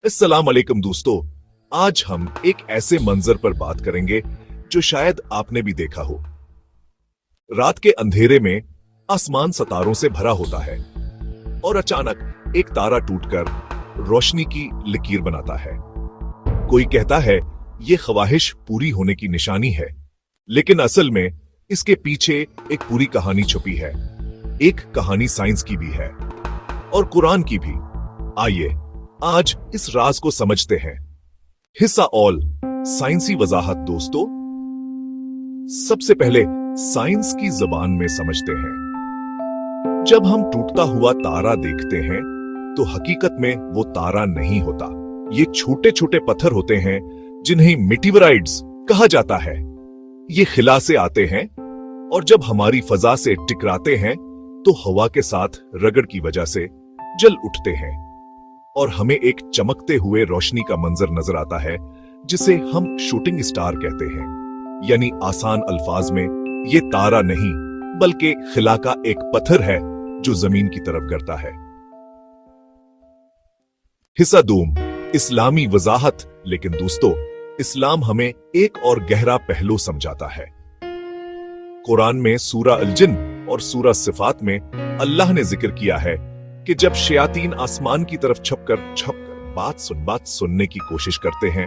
अस्सलाम वालेकुम दोस्तों, आज हम एक ऐसे मंजर पर बात करेंगे जो शायद आपने भी देखा हो। रात के अंधेरे में आसमान सितारों से भरा होता है और अचानक एक तारा टूटकर रोशनी की लकीर बनाता है। कोई कहता है ये ख्वाहिश पूरी होने की निशानी है, लेकिन असल में इसके पीछे एक पूरी कहानी छुपी है। एक कहानी साइंस की भी है और कुरान की भी। आइए आज इस राज को समझते हैं। हिस्सा ऑल साइंसी वजाहत। दोस्तों, सबसे पहले साइंस की जुबान में समझते हैं। जब हम टूटता हुआ तारा देखते हैं तो हकीकत में वो तारा नहीं होता। ये छोटे छोटे पत्थर होते हैं जिन्हें मीटियोराइट्स कहा जाता है। ये खिला से आते हैं और जब हमारी फजा से टकराते हैं तो हवा के साथ रगड़ की वजह से जल उठते हैं और हमें एक चमकते हुए रोशनी का मंजर नजर आता है, जिसे हम शूटिंग स्टार कहते हैं। यानी आसान अल्फाज में ये तारा नहीं बल्कि खिला का एक पत्थर है जो जमीन की तरफ गिरता है। हिस्सा दूम इस्लामी वजाहत। लेकिन दोस्तों, इस्लाम हमें एक और गहरा पहलू समझाता है। कुरान में सूरा अल जिन्न और सूरा सिफात में अल्लाह ने जिक्र किया है कि जब शयातीन आसमान की तरफ छपकर बात सुनने की कोशिश करते हैं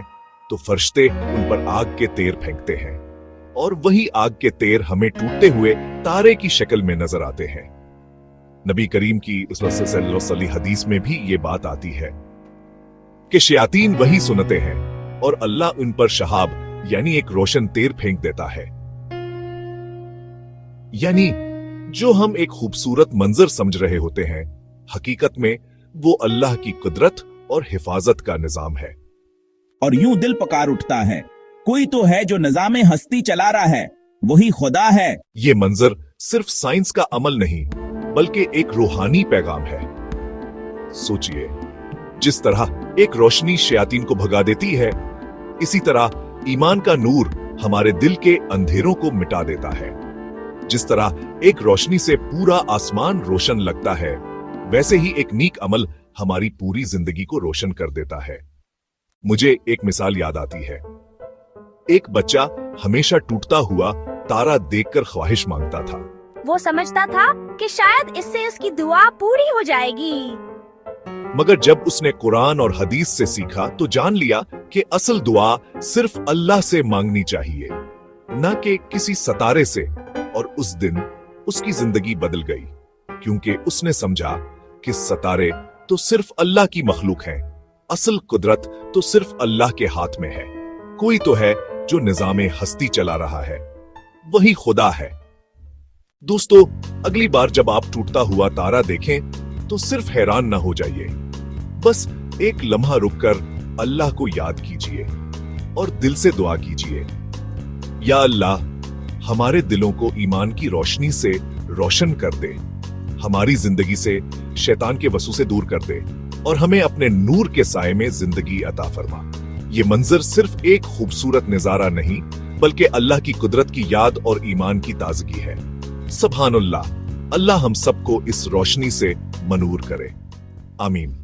तो फरिश्ते उन पर आग के तेर फेंकते हैं और वही आग के तेर हमें टूटते हुए तारे की शक्ल में नजर आते हैं। नबी करीम की उस हदीस में भी ये बात आती है कि शयातीन वही सुनते हैं और अल्लाह उन पर शहाब यानी एक रोशन तेर फेंक देता है। यानी जो हम एक खूबसूरत मंजर समझ रहे होते हैं, हकीकत में वो अल्लाह की कुदरत और हिफाजत का निजाम है। और यूं दिल पकार उठता है, कोई तो है जो निजामे हस्ती चला रहा है, वही खुदा है। ये मंजर सिर्फ साइंस का अमल नहीं बल्कि एक रूहानी पैगाम है। सोचिए, जिस तरह एक रोशनी शयातीन को भगा देती है, इसी तरह ईमान का नूर हमारे दिल के अंधेरों को मिटा देता है। जिस तरह एक रोशनी से पूरा आसमान रोशन लगता है, वैसे ही एक नीक अमल हमारी पूरी जिंदगी को रोशन कर देता है। मुझे एक मिसाल याद आती है। एक बच्चा हमेशा टूटता हुआ तारा देखकर ख्वाहिश मांगता था। वो समझता था कि शायद इससे उसकी दुआ पूरी हो जाएगी। मगर जब उसने कुरान और हदीस से सीखा तो जान लिया कि असल दुआ सिर्फ अल्लाह से मांगनी चाहिए, न कि किसी सितारे से। और उस दिन उसकी जिंदगी बदल गई, क्योंकि उसने समझा कि सितारे तो सिर्फ अल्लाह की मखलूक हैं, असल कुदरत तो सिर्फ अल्लाह के हाथ में है। कोई तो है जो निजामे हस्ती चला रहा है, वही खुदा है। दोस्तों, अगली बार जब आप टूटता हुआ तारा देखें तो सिर्फ हैरान ना हो जाइए, बस एक लम्हा रुककर अल्लाह को याद कीजिए और दिल से दुआ कीजिए, या अल्लाह हमारे दिलों को ईमान की रोशनी से रोशन कर दे, हमारी जिंदगी से शैतान के वसू से दूर कर दे और हमें अपने नूर के साए में जिंदगी अता फरमा। ये मंजर सिर्फ एक खूबसूरत नजारा नहीं बल्कि अल्लाह की कुदरत की याद और ईमान की ताजगी है। सुभानुल्लाह, अल्लाह हम सबको इस रोशनी से मनूर करे। आमीन।